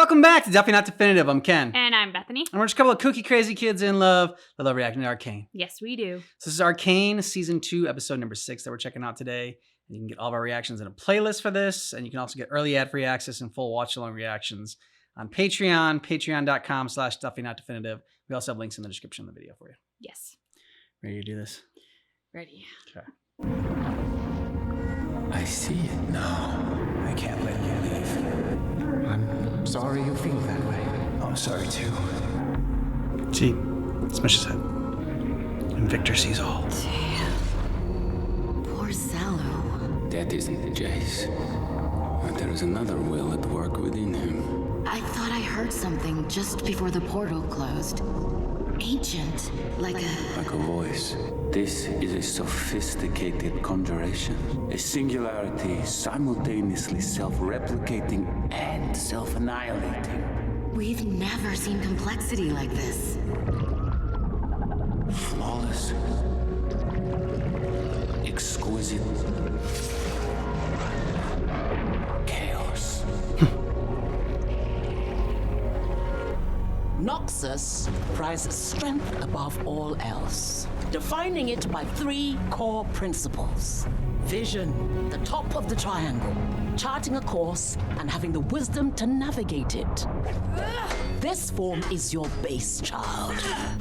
Welcome back to Definitely Not Definitive. I'm Ken. And I'm Bethany. And we're just a couple of kooky, crazy kids in love that love reacting to Arcane. Yes, we do. So this is Arcane, Season 2, Episode number 6 that we're checking out today. And you can get all of our reactions in a playlist for this. And you can also get early ad-free access and full watch-along reactions on Patreon, patreon.com/DefiniteNotDefinitive. We also have links in the description of the video for you. Yes. Ready to do this? Ready. Okay. I see it now. I can't let you leave. I'm sorry you feel that way. I'm sorry too. See, smash his head. And Victor sees all. Poor Sallow. That isn't Jace. But there is another will at work within him. I thought I heard something just before the portal closed. Ancient, like Like a voice. This is a sophisticated conjuration. A singularity simultaneously self-replicating and self-annihilating. We've never seen complexity like this. Flawless. Exquisite. Chaos. Noxus prizes strength above all else, defining it by 3 core principles. Vision, the top of the triangle, charting a course and having the wisdom to navigate it. This form is your base, child.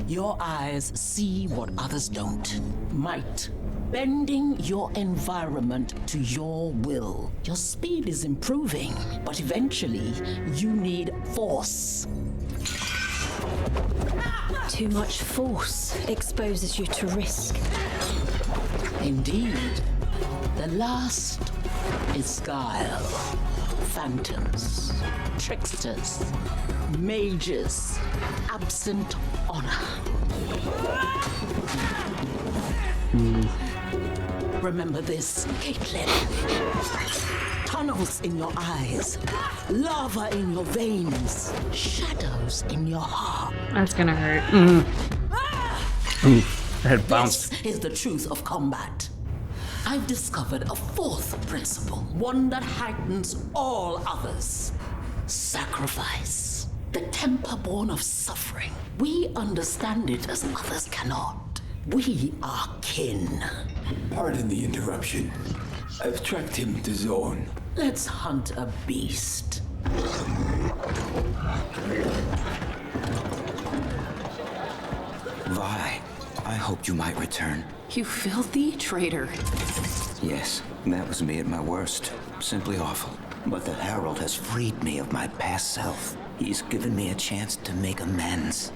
Your eyes see what others don't. Might, bending your environment to your will. Your speed is improving, but eventually you need force. Too much force exposes you to risk. Indeed. The last is guile. Phantoms, tricksters, mages, absent honor. Remember this, Caitlin. Tunnels in your eyes, lava in your veins, shadows in your heart. That's gonna hurt. Oof, her head bounced. This is the truth of combat. I've discovered a 4th principle, one that heightens all others. Sacrifice. The temper born of suffering. We understand it as others cannot. We are kin. Pardon the interruption. I've tracked him to Zone. Let's hunt a beast. Vi, I hoped you might return. you filthy traitor. Yes, that was me at my worst. Simply awful. But the Herald has freed me of my past self. He's given me a chance to make amends.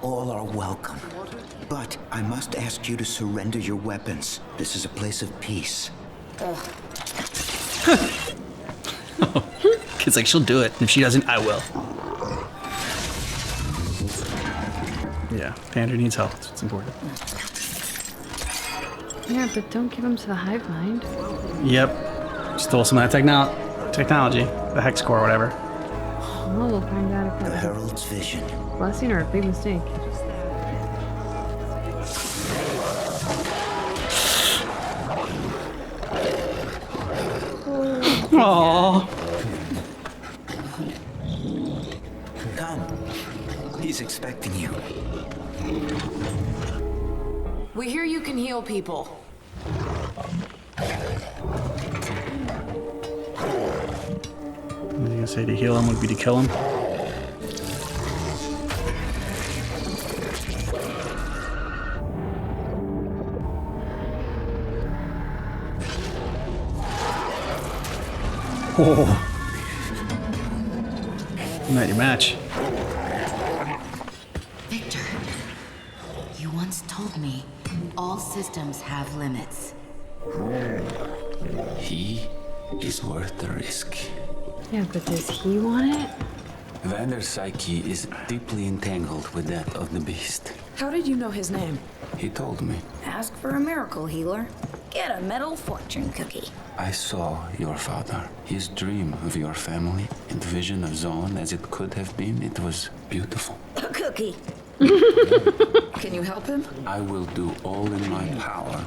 All are welcome. But I must ask you to surrender your weapons. This is a place of peace. Kid's like, she'll do it. If she doesn't, I will. Yeah, Pander needs help. That's what's important. Yeah, but don't give him to the hive mind. Yep. Stole some of that technology. The hex core or whatever. Well, we'll find out if The that was Herald's vision. a blessing or a big mistake. Aww. Come. He's expecting you. We hear you can heal people. What are you gonna say? To heal him would be to kill him? Oh. Not your match. Victor, you once told me all systems have limits. He is worth the risk. Yeah, but does he want it? Vander's psyche is deeply entangled with that of the beast. How did you know his name? He told me. Ask for a miracle healer. Get a metal fortune cookie. I saw your father. His dream of your family and vision of Zone as it could have been, it was beautiful. A cookie. Can you help him? I will do all in my power.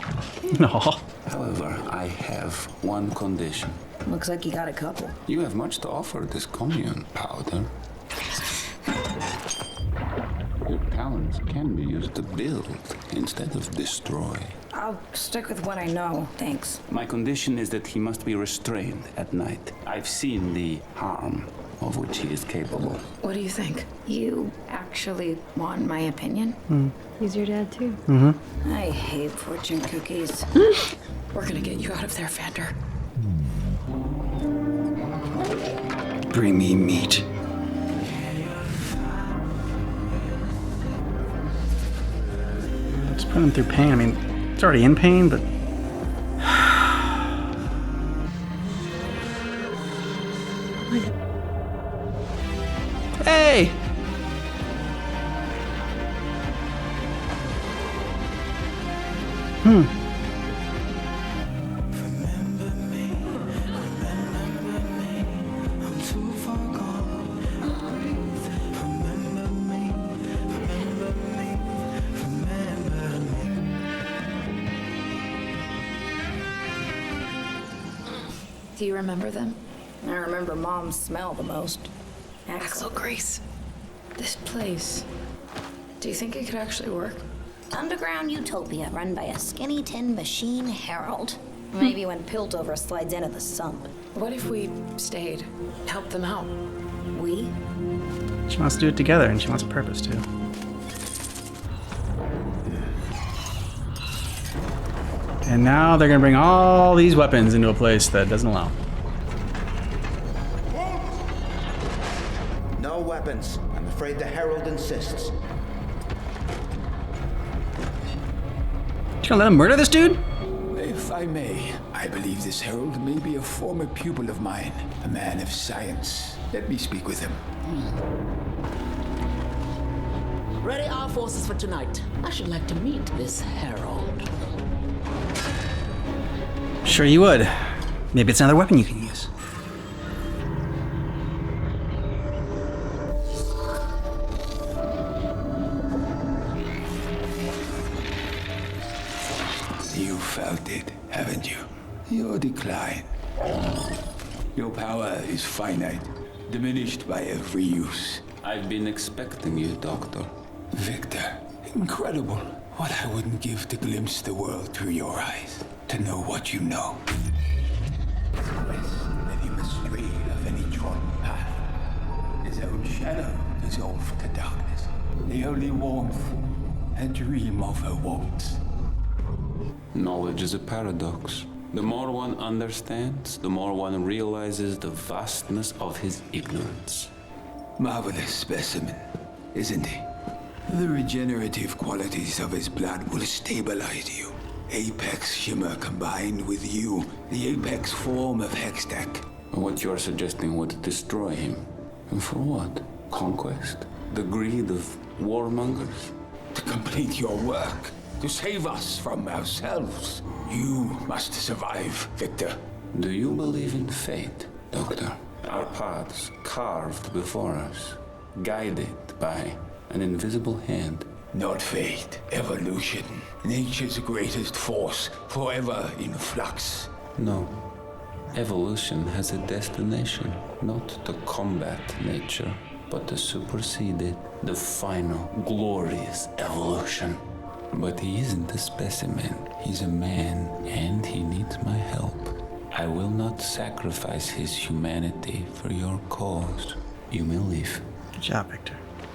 No. However, I have one condition. Looks like you got a couple. You have much to offer this commune, Powder. Your talents can be used to build instead of destroy. I'll stick with what I know, thanks. My condition is that he must be restrained at night. I've seen the harm of which he is capable. What do you think? You actually want my opinion? He's your dad too. I hate fortune cookies. We're gonna get you out of there, Vander. Bring me meat. Just put him through pain. I mean, it's already in pain, but. Hey! Do you remember them? I remember Mom's smell the most. Axel Grace. This place. Do you think it could actually work? Underground utopia run by a skinny tin machine herald. Maybe when Piltover slides into the sump. What if we stayed? Helped them out? We? She wants to do it together, and she wants a purpose too. And now they're gonna bring all these weapons into a place that doesn't allow. No weapons. I'm afraid the Herald insists. You gonna let him murder this dude? If I may, I believe this herald may be a former pupil of mine, a man of science. Let me speak with him. Ready our forces for tonight. I should like to meet this herald. Sure you would. Maybe it's another weapon you can use. You felt it, haven't you? Your decline. Your power is finite, diminished by every use. I've been expecting you, Doctor. Victor, incredible. What I wouldn't give to glimpse the world through your eyes, to know what you know. Quest any mystery of any trodden path. His own shadow dissolved to darkness. The only warmth, a dream of her wants. Knowledge is a paradox. The more one understands, the more one realizes the vastness of his ignorance. Marvelous specimen, isn't he? The regenerative qualities of his blood will stabilize you. Apex Shimmer combined with you, the apex form of Hextech. What you're suggesting would destroy him. And for what? Conquest? The greed of warmongers? To complete your work, to save us from ourselves. You must survive, Victor. Do you believe in fate, Doctor? Our paths carved before us, guided by an invisible hand. Not fate, evolution. Nature's greatest force, forever in flux. No. Evolution has a destination, not to combat nature, but to supersede it. The final, glorious evolution. But he isn't a specimen. He's a man, and he needs my help. I will not sacrifice his humanity for your cause. You may leave. Good job, Victor.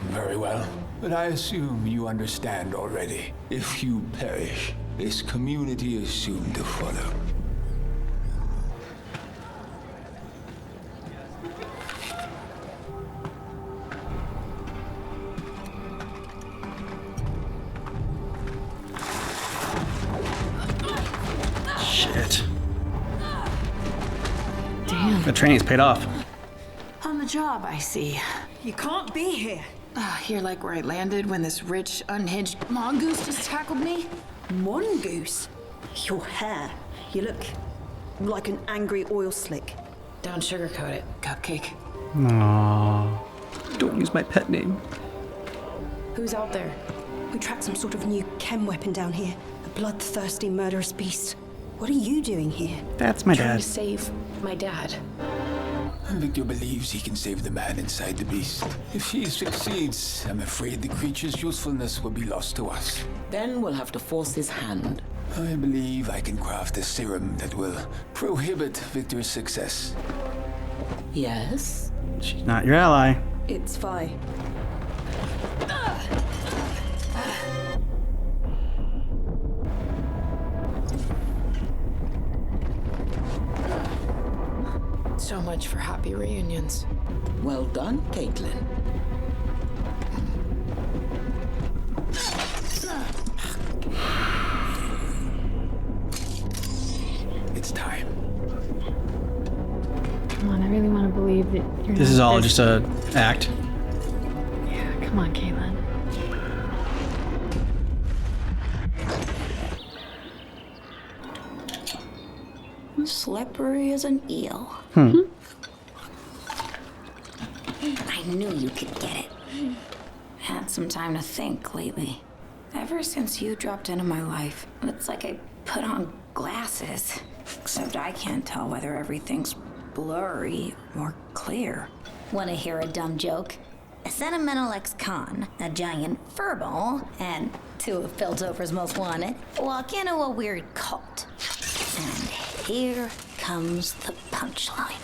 Very well. But I assume you understand already. If you perish, this community is soon to follow. Shit. Damn. The training's paid off. On the job, I see. You can't be here. Here like where I landed when this rich, unhinged mongoose just tackled me? Mongoose? Your hair. You look like an angry oil slick. Don't sugarcoat it, Cupcake. Aww. Don't use my pet name. Who's out there? We tracked some sort of new chem weapon down here. A bloodthirsty, murderous beast. What are you doing here? That's my Trying dad. to save my dad. Victor believes he can save the man inside the beast. If he succeeds, I'm afraid the creature's usefulness will be lost to us. Then we'll have to force his hand. I believe I can craft a serum that will prohibit Victor's success. Yes? She's not your ally. It's Vi. So much for happy reunions. Well done, Caitlin. It's time. Come on, I really want to believe that you're This not is all this- just a act. Yeah, come on, Caitlin. Slippery as an eel. Hmm. I knew you could get it. Had some time to think lately. Ever since you dropped into my life, it's like I put on glasses. Except I can't tell whether everything's blurry or clear. Want to hear a dumb joke? A sentimental ex-con, a giant furball, and two of Piltover's most wanted walk into a weird cult. And here comes the punchline.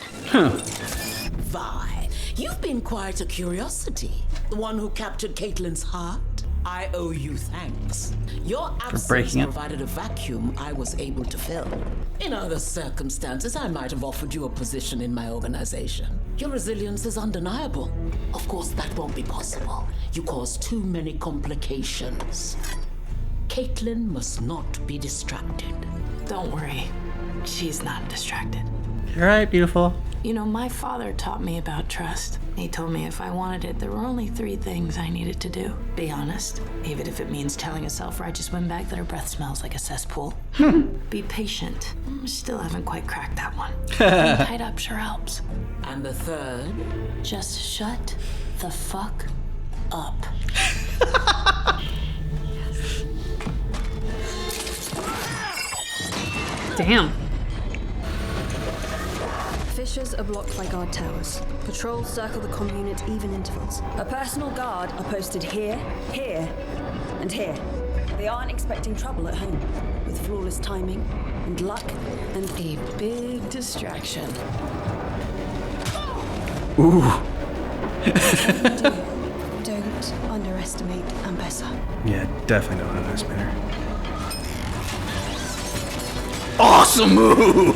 Vi, you've been quite a curiosity. The one who captured Caitlin's heart. I owe you thanks. Your absence breaking it. provided a vacuum I was able to fill. In other circumstances, I might have offered you a position in my organization. Your resilience is undeniable. Of course, that won't be possible. You cause too many complications. Caitlin must not be distracted. Don't worry. She's not distracted. You're right, beautiful. You know, my father taught me about trust. He told me if I wanted it, there were only 3 things I needed to do. Be honest, even if it means telling a self-righteous windbag that her breath smells like a cesspool. Be patient. Still haven't quite cracked that one. Being tied up sure helps. And the third? Just shut the fuck up. Damn. Fissures are blocked by guard towers. Patrols circle the comm unit at even intervals. A personal guard are posted here, here, and here. They aren't expecting trouble at home. With flawless timing and luck and A big distraction. Ooh. don't underestimate Ambessa. Yeah, definitely don't underestimate her. Awesome move!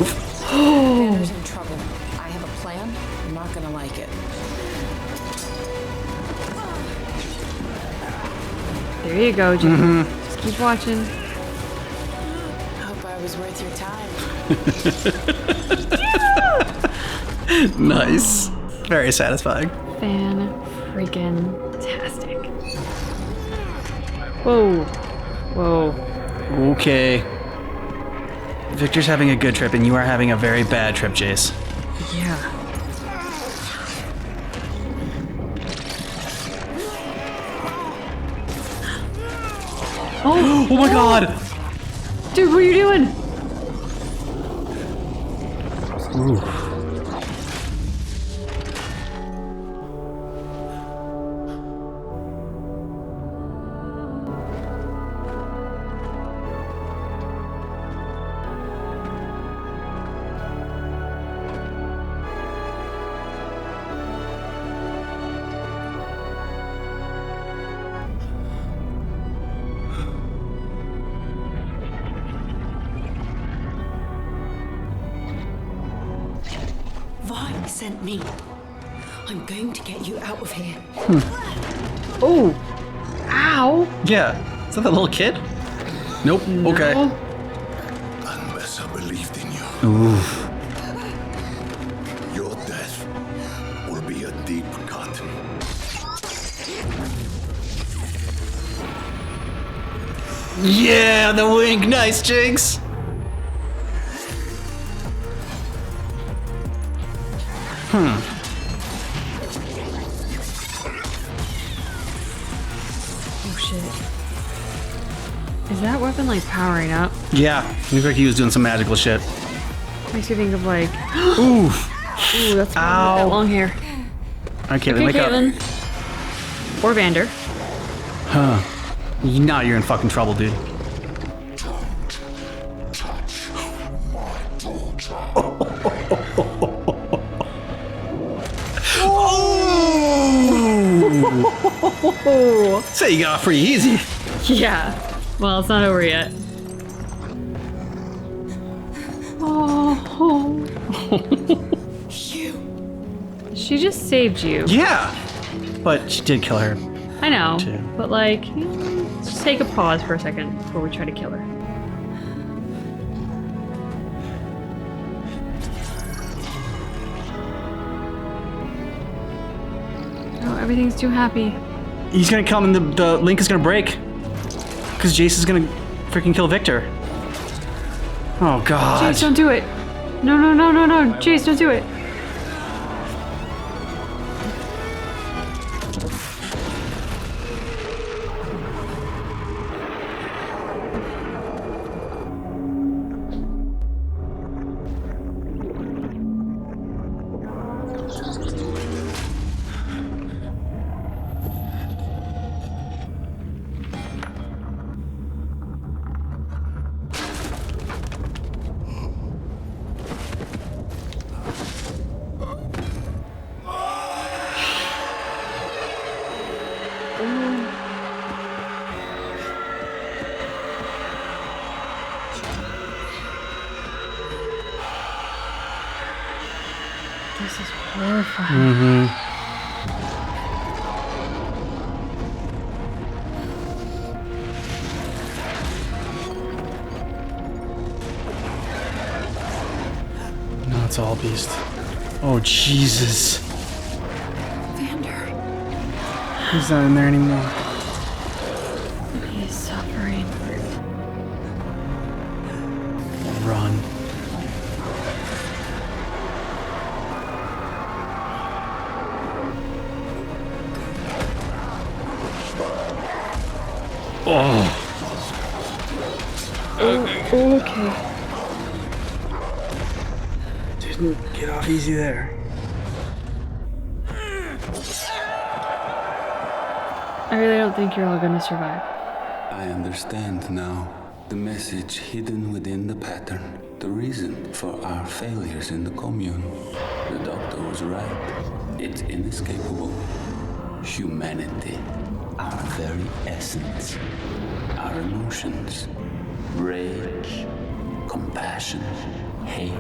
Banner's in trouble. I have a plan. I'm not gonna like it. There you go, Jim. Just keep watching. Hope I was worth your time. Nice. Very satisfying. Fan freaking tastic. Whoa. Whoa. Okay. Victor's having a good trip, and you are having a very bad trip, Jace. Yeah. Oh, Oh my god! dude, what are you doing? Ooh. Vi sent me. I'm going to get you out of here. Oh. Ow. Yeah. Is that the little kid? Nope. Okay. Ambessa believed in you. Ooh. Your death will be a deep cut. Yeah, the wink. Nice, Jinx. Oh shit. Is that weapon even like powering up. Yeah, looks like he was doing some magical shit. Makes you think of like, Ooh. ooh, that's why that long hair. Okay, Okay, wake up. Caitlin. Or Vander. Huh. Now you're in fucking trouble, dude. Oh! So you got off pretty easy. Yeah. Well, it's not over yet. Oh. She just saved you. Yeah. But she did kill her. I know. Too. But like, let's just take a pause for a second before we try to kill her. Oh, everything's too happy. He's gonna come and the link is gonna break. Because Jace is gonna freaking kill Victor. Oh god. Jace, don't do it. No, no, no, no, no. Jace, don't do it. This is horrifying. No, it's all beast. Oh Jesus. Vander. He's not in there anymore. He's suffering. Run. Oh. Oh, okay. Didn't get off easy there. I really don't think you're all gonna survive. I understand now. The message hidden within the pattern. The reason for our failures in the commune. The doctor was right. It's inescapable. Humanity. Our very essence. Our emotions. Rage. Compassion. Hate.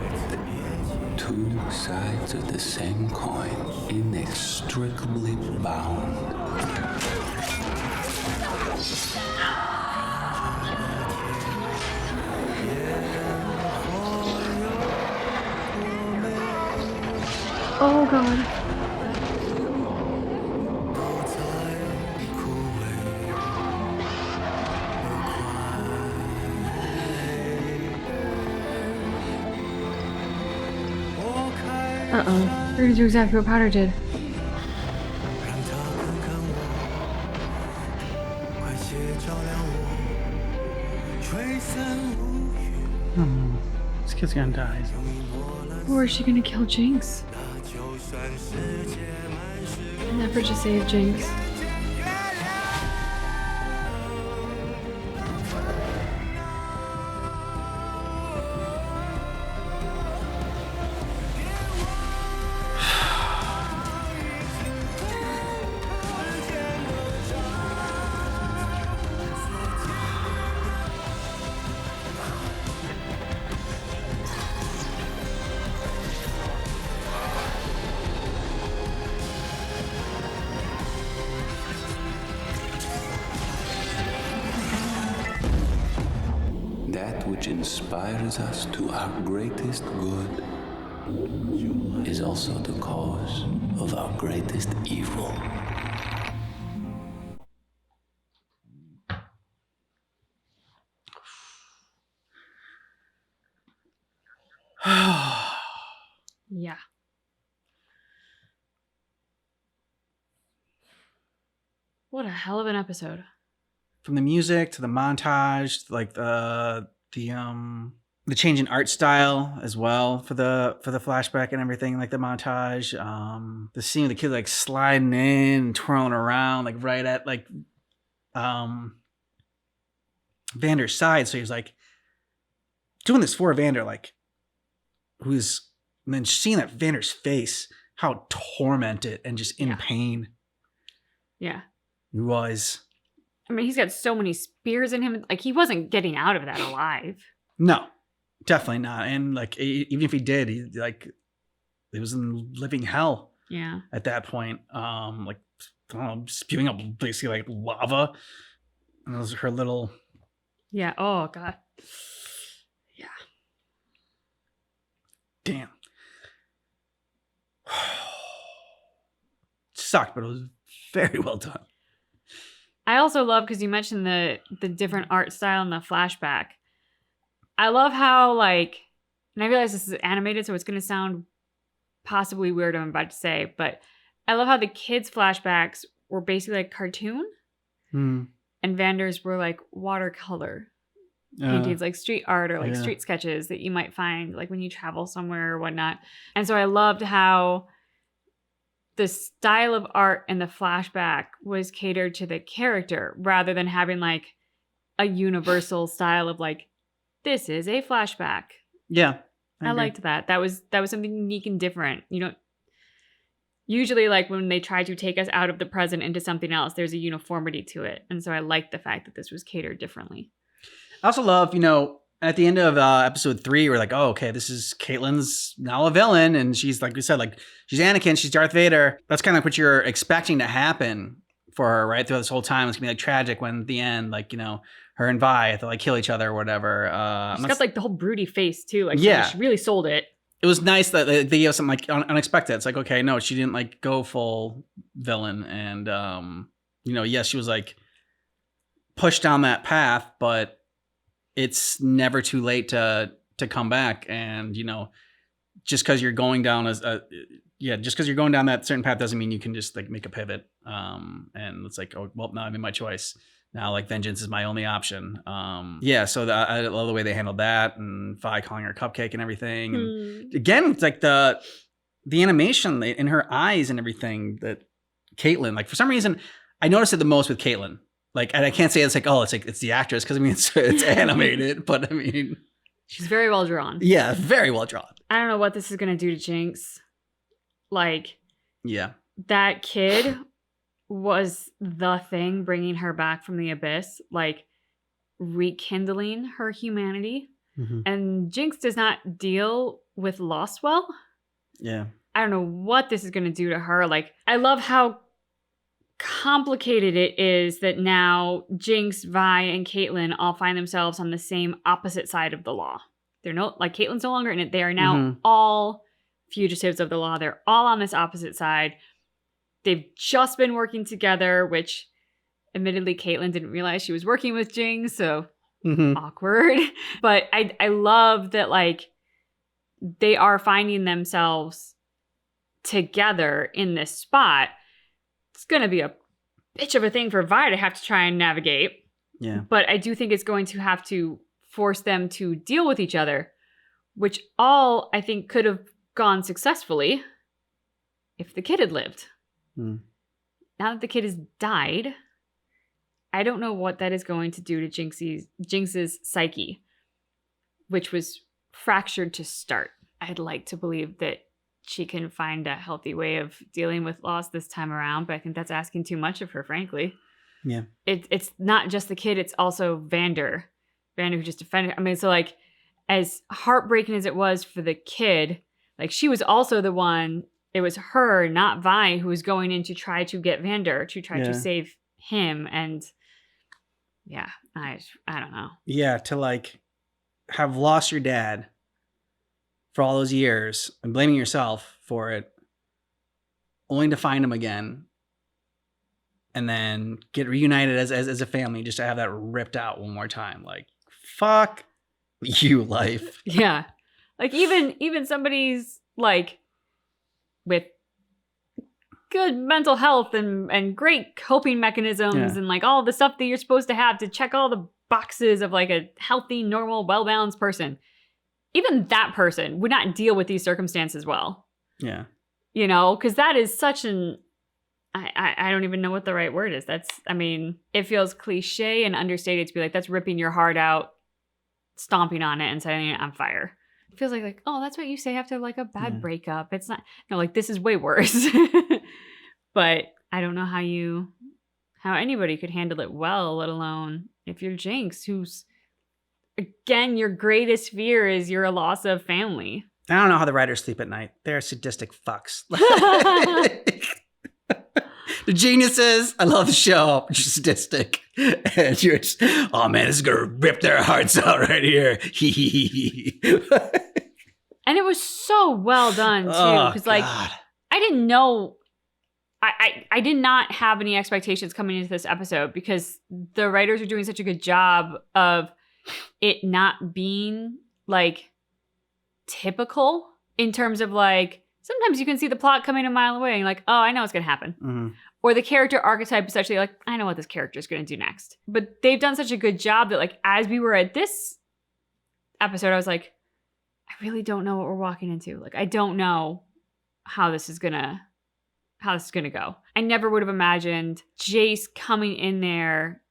Two sides of the same coin. Inextricably bound. Oh god. Uh-oh. We're gonna do exactly what Powder did. This kid's gonna die. Or is she gonna kill Jinx? Never just save Jinx. That which inspires us to our greatest good is also the cause of our greatest evil. Yeah. What a hell of an episode. from the music to the montage, like the change in art style as well for the flashback and everything, like the montage, the scene of the kid like sliding in and twirling around like right at like Vander's side. So he's like doing this for Vander, like who's, and then seeing that Vander's face, how tormented and just in pain Yeah. he was. I mean, he's got so many spears in him. Like, he wasn't getting out of that alive. No, definitely not. And like, even if he did, he like, it was in living hell. Yeah. At that point, like, I don't know, spewing up basically like lava. And those are her little. Yeah. Oh God. Yeah. Damn. Sucked, but it was very well done. I also love, because you mentioned the different art style in the flashback. I love how, like, and I realize this is animated, so it's going to sound possibly weird what I'm about to say, but I love how the kids' flashbacks were basically like cartoon, and Vander's were like watercolor paintings, like street art or like street sketches that you might find like when you travel somewhere or whatnot. And so I loved how the style of art in the flashback was catered to the character rather than having like a universal style of like, this is a flashback. Yeah. I liked that. That was something unique and different. You know, usually like when they try to take us out of the present into something else, there's a uniformity to it. And so I liked the fact that this was catered differently. I also love, you know, at the end of episode 3, we're like, oh, okay, this is Caitlyn's now a villain. And she's, like we said, like, she's Anakin, she's Darth Vader. That's kind of like what you're expecting to happen for her, right? Throughout this whole time, it's gonna be like tragic when at the end, like, you know, her and Vi have to like kill each other or whatever. She's got like the whole broody face too. Like, yeah, she really sold it. It was nice that they gave us something like unexpected. It's like, okay, no, she didn't like go full villain. And, you know, yes, she was like pushed down that path, but it's never too late to come back. And, you know, just because you're going down just because you're going down that certain path doesn't mean you can just like make a pivot. And it's like, oh, well, now I made my choice. Now, like, vengeance is my only option. So I love the way they handled that, and Vi calling her cupcake and everything. And again, it's like the animation in her eyes and everything that Caitlyn, like, for some reason, I noticed it the most with Caitlyn. Like, and I can't say it's like, oh, it's the actress, because I mean it's animated, but I mean, she's very well drawn. Yeah, very well drawn. I don't know what this is gonna do to Jinx. Like, yeah, that kid was the thing bringing her back from the abyss, like rekindling her humanity. And Jinx does not deal with loss well. Yeah, I don't know what this is gonna do to her. Like, I love how complicated it is that now Jinx, Vi, and Caitlyn all find themselves on the same opposite side of the law. They're Caitlyn's no longer in it. They are now all fugitives of the law. They're all on this opposite side. They've just been working together, which admittedly Caitlyn didn't realize she was working with Jinx, so awkward. But I love that, like, they are finding themselves together in this spot. It's going to be a bitch of a thing for Vi to have to try and navigate. Yeah. But I do think it's going to have to force them to deal with each other, which all I think could have gone successfully if the kid had lived. Now that the kid has died, I don't know what that is going to do to Jinx's psyche, which was fractured to start. I'd like to believe that she can find a healthy way of dealing with loss this time around, but I think that's asking too much of her, frankly. Yeah. It's not just the kid, it's also Vander who just defended her. I mean, so like, as heartbreaking as it was for the kid, like, she was also the one, it was her, not Vi, who was going in to try to get Vander, to try to save him. And yeah, I don't know. Yeah, to like have lost your dad for all those years and blaming yourself for it, only to find him again, and then get reunited as a family, just to have that ripped out one more time. Like, fuck you, life. Yeah. Like, even somebody's like with good mental health and great coping mechanisms and like all the stuff that you're supposed to have to check all the boxes of like a healthy, normal, well-balanced person. Even that person would not deal with these circumstances well. Yeah. You know, because that is such an, I don't even know what the right word is. It feels cliche and understated to be like, that's ripping your heart out, stomping on it and setting it on fire. It feels like, oh, that's what you say after like a bad breakup. It's not, no, like this is way worse. But I don't know how anybody could handle it well, let alone if you're Jinx, who's, again, your greatest fear is your loss of family. I don't know how the writers sleep at night. They're sadistic fucks. The geniuses, I love the show, but you're sadistic. And you're just, oh man, this is going to rip their hearts out right here. And it was so well done, too. Because, like, I didn't know, I did not have any expectations coming into this episode because the writers are doing such a good job of it not being, like, typical in terms of, like, sometimes you can see the plot coming a mile away and you're like, oh, I know what's going to happen. Mm-hmm. Or the character archetype is actually like, I know what this character is going to do next. But they've done such a good job that, like, as we were at this episode, I was like, I really don't know what we're walking into. Like, I don't know how this is going to go. I never would have imagined Jace coming in there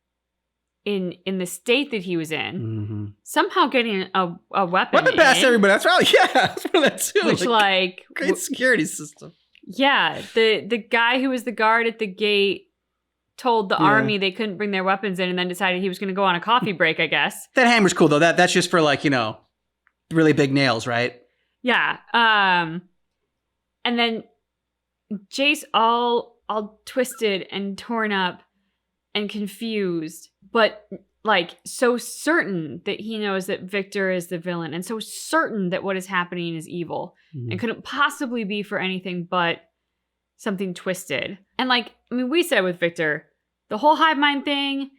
in the state that he was in, somehow getting a weapon past everybody. That's right. Yeah, that's for that too. Which, like great security system. Yeah, the guy who was the guard at the gate told the army they couldn't bring their weapons in, and then decided he was going to go on a coffee break. I guess that hammer's cool though. That's just for like really big nails, right? Yeah. And then Jace all twisted and torn up and confused, but like so certain that he knows that Victor is the villain and so certain that what is happening is evil and couldn't possibly be for anything but something twisted. And like, I mean, we said with Victor, the whole hive mind thing,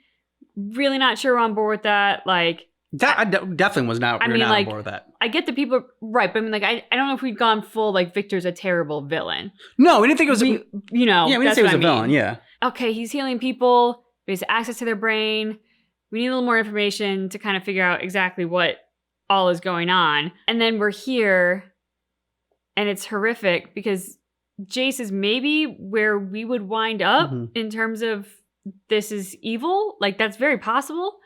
really not sure we're on board with that. Like that, I definitely was not, not on board with that. I get the people, right, but I mean, like, I don't know if we'd gone full, like, Victor's a terrible villain. No, we didn't think it was, yeah, we didn't say it was a villain, yeah. Okay, he's healing people, he has access to their brain, we need a little more information to kind of figure out exactly what all is going on. And then we're here, and it's horrific, because Jace is maybe where we would wind up in terms of this is evil. Like, that's very possible.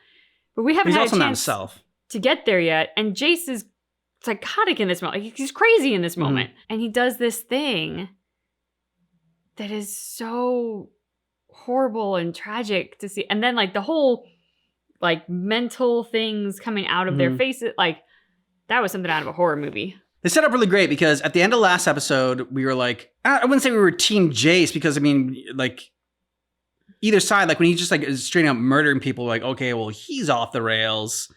But we haven't had a chance to get there yet. And Jace is psychotic in this moment. Like, he's crazy in this moment. And he does this thing that is so horrible and tragic to see. And then, like, the whole, like, mental things coming out of their faces. Like, that was something out of a horror movie. They set up really great because at the end of last episode, we were like, I wouldn't say we were Team Jace because, I mean, like, either side, like when he just like is straight up murdering people, like, okay, well, he's off the rails.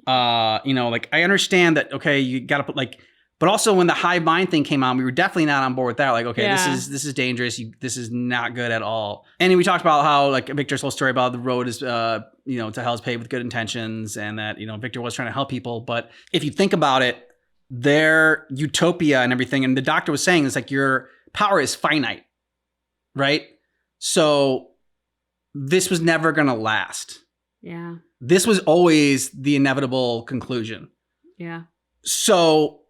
Like I understand that, okay, you gotta put like, but also when the hive mind thing came on, we were definitely not on board with that. Like, okay, this is dangerous. This is not good at all. And we talked about how like Victor's whole story about the road is, to hell's paved with good intentions, and that, Victor was trying to help people. But if you think about it, their utopia and everything, and the doctor was saying, it's like your power is finite, right? So this was never going to last. Yeah. This was always the inevitable conclusion. Yeah. So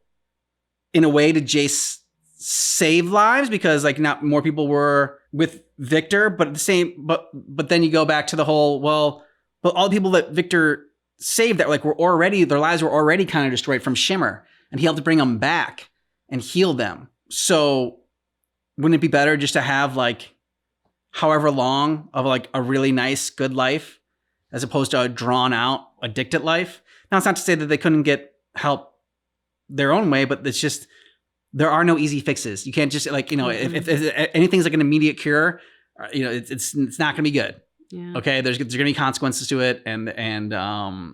in a way, did Jace save lives because like not more people were with Victor, but at the same, but then you go back to the whole, well, but all the people that Victor saved that like were already, their lives were already kind of destroyed from Shimmer, and he helped to bring them back and heal them. So wouldn't it be better just to have like however long of like a really nice, good life as opposed to a drawn out, addicted life? Now, it's not to say that they couldn't get help their own way, but it's just, there are no easy fixes. You can't just like, if anything's like an immediate cure, it's not going to be good. Yeah. Okay. There's going to be consequences to it. And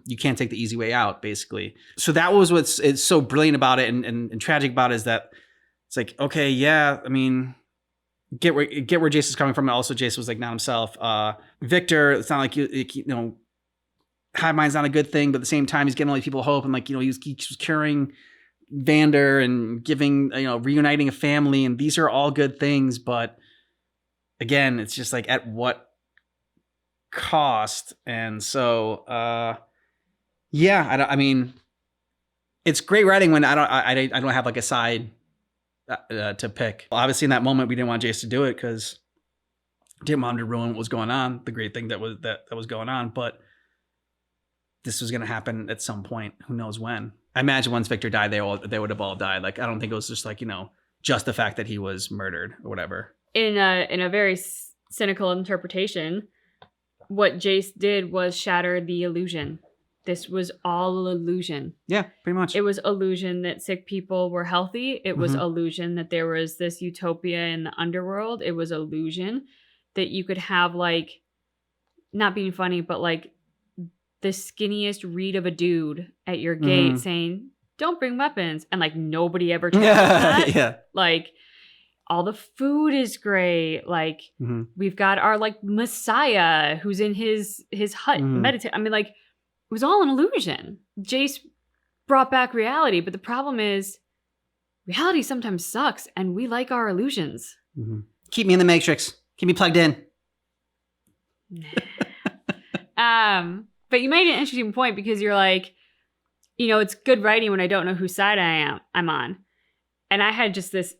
you can't take the easy way out, basically. So that was it's so brilliant about it and tragic about it, is that it's like, okay, yeah, I mean, get where Jace is coming from. And also Jace was like not himself. Victor, it's not like hive mind's not a good thing, but at the same time he's getting all these people hope, and like, he was curing Vander and giving, reuniting a family, and these are all good things, but again, it's just like at what cost? And so, I mean, it's great writing when I don't have like a side to pick. Obviously, in that moment, we didn't want Jace to do it because didn't want him to ruin what was going on. The great thing that was going on, but this was going to happen at some point. Who knows when? I imagine once Victor died, they would have all died. Like, I don't think it was just like, just the fact that he was murdered or whatever. In a very cynical interpretation, what Jace did was shatter the illusion. This was all illusion. Yeah, pretty much. It was illusion that sick people were healthy. It was illusion that there was this utopia in the underworld. It was illusion that you could have, like, not being funny, but like the skinniest read of a dude at your gate saying, "Don't bring weapons," and like nobody ever told that. Yeah. Like, all the food is great. Like, we've got our like Messiah who's in his hut meditating. I mean, like, it was all an illusion. Jace brought back reality, but the problem is reality sometimes sucks, and we like our illusions. Keep me in the Matrix. Keep me plugged in. But you made an interesting point because you're like, it's good writing when I don't know whose side I'm on. And I had just this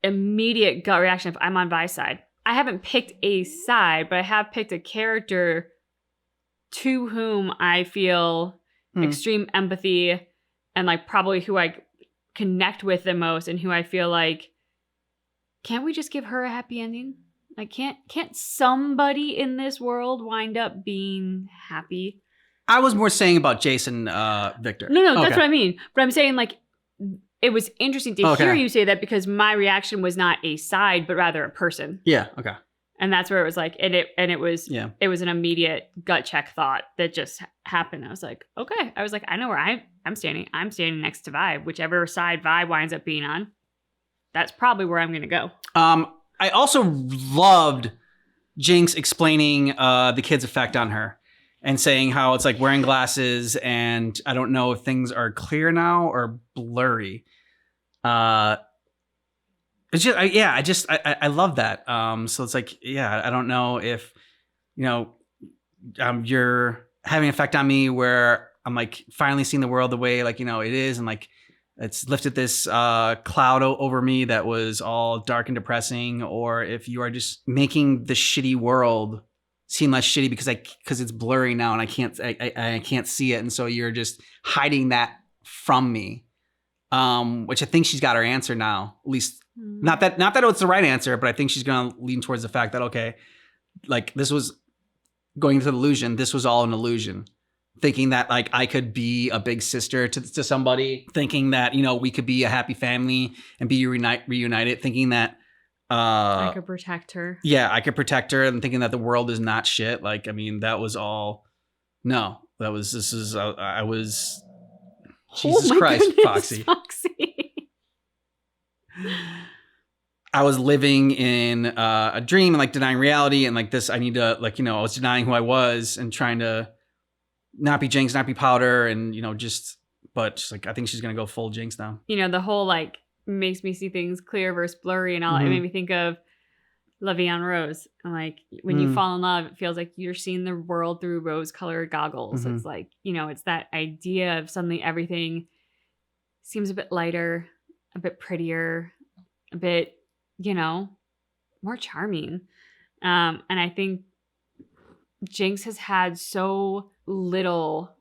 immediate gut reaction if I'm on Vi's side. I haven't picked a side, but I have picked a character to whom I feel extreme empathy and like probably who I connect with the most and who I feel like, can't we just give her a happy ending? Like, can't somebody in this world wind up being happy? I was more saying about Jason Victor. No, that's what I mean. But I'm saying, like, it was interesting to hear you say that because my reaction was not a side, but rather a person. Yeah, okay. And that's where it was like, it was an immediate gut check thought that just happened. I was like, okay. I was like, I know where I'm standing. I'm standing next to Vi. Whichever side Vi winds up being on, that's probably where I'm going to go. I also loved Jinx explaining the kid's effect on her and saying how it's like wearing glasses and I don't know if things are clear now or blurry. It's just, I love that. So it's like, I don't know if, you're having an effect on me where I'm like finally seeing the world the way like, it is. And like, it's lifted this cloud over me that was all dark and depressing, or if you are just making the shitty world seem less shitty because it's blurry now and I can't see it, and so you're just hiding that from me. Which I think she's got her answer now. At least not that it's the right answer, but I think she's gonna lean towards the fact that okay, like this was going into the illusion. This was all an illusion. Thinking that like I could be a big sister to somebody, thinking that we could be a happy family and be reunited, thinking that I could protect her. Yeah, I could protect her, and thinking that the world is not shit. Like, I mean, that was all. No, I was. Jesus Christ, goodness, Foxy. I was living in a dream and like denying reality, and like this, I need to like I was denying who I was and trying to not be Jinx, not be Powder, and but just like I think she's gonna go full Jinx now. The whole like makes me see things clear versus blurry and all. It made me think of Le'Veon Rose. And like when you fall in love, it feels like you're seeing the world through rose-colored goggles. It's like it's that idea of suddenly everything seems a bit lighter, a bit prettier, a bit more charming. And I think Jinx has had so little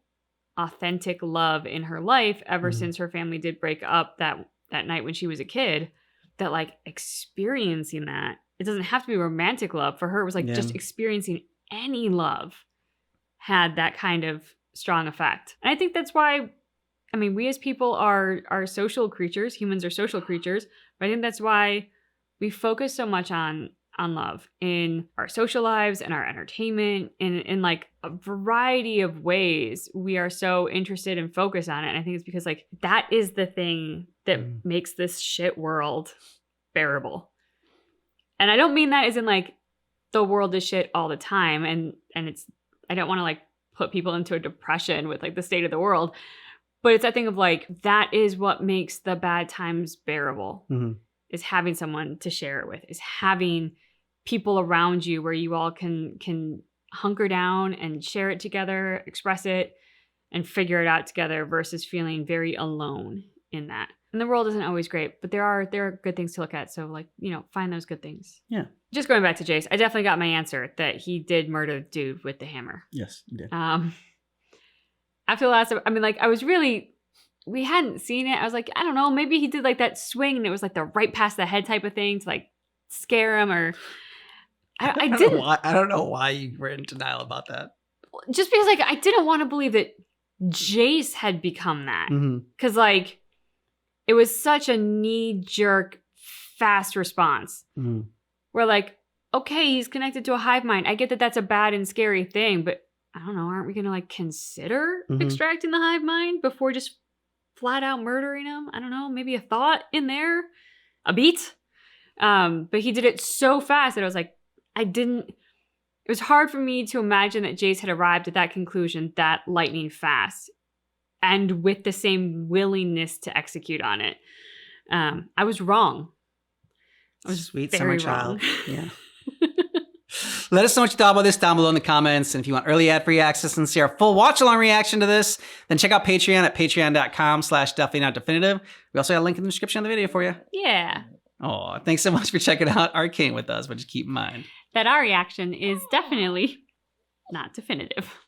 authentic love in her life ever since her family did break up that night when she was a kid, that like experiencing that, it doesn't have to be romantic love. For her, it was like just experiencing any love had that kind of strong effect. And I think that's why, I mean, we as people are social creatures. Humans are social creatures. But I think that's why we focus so much on love in our social lives and our entertainment and in like a variety of ways. We are so interested and focused on it. And I think it's because like that is the thing that makes this shit world bearable. And I don't mean that as in like the world is shit all the time. And it's, I don't want to like put people into a depression with like the state of the world, but it's that thing of like, that is what makes the bad times bearable, is having someone to share it with, is having people around you where you all can hunker down and share it together, express it, and figure it out together versus feeling very alone in that. And the world isn't always great, but there are good things to look at. So like, find those good things. Yeah. Just going back to Jace, I definitely got my answer that he did murder the dude with the hammer. Yes, you did. After the last, we hadn't seen it. I was like, I don't know, maybe he did like that swing and it was like the right past the head type of thing to like scare him, or I didn't. I don't know why you were in denial about that. Just because like I didn't want to believe that Jace had become that. Because like it was such a knee-jerk, fast response. Where like, okay, he's connected to a hive mind. I get that that's a bad and scary thing, but I don't know, aren't we going to like consider extracting the hive mind before just flat out murdering him? I don't know, maybe a thought in there, a beat. But he did it so fast that I was like, it was hard for me to imagine that Jace had arrived at that conclusion that lightning fast and with the same willingness to execute on it. I was wrong. I was Sweet very summer wrong. child. Yeah. Let us know what you thought about this down below in the comments. And if you want early ad-free access and see our full watch-along reaction to this, then check out Patreon at patreon.com/definitely-not-definitive. We also got a link in the description of the video for you. Yeah. Oh, thanks so much for checking out Arcane with us, but just keep in mind That our reaction is definitely not definitive.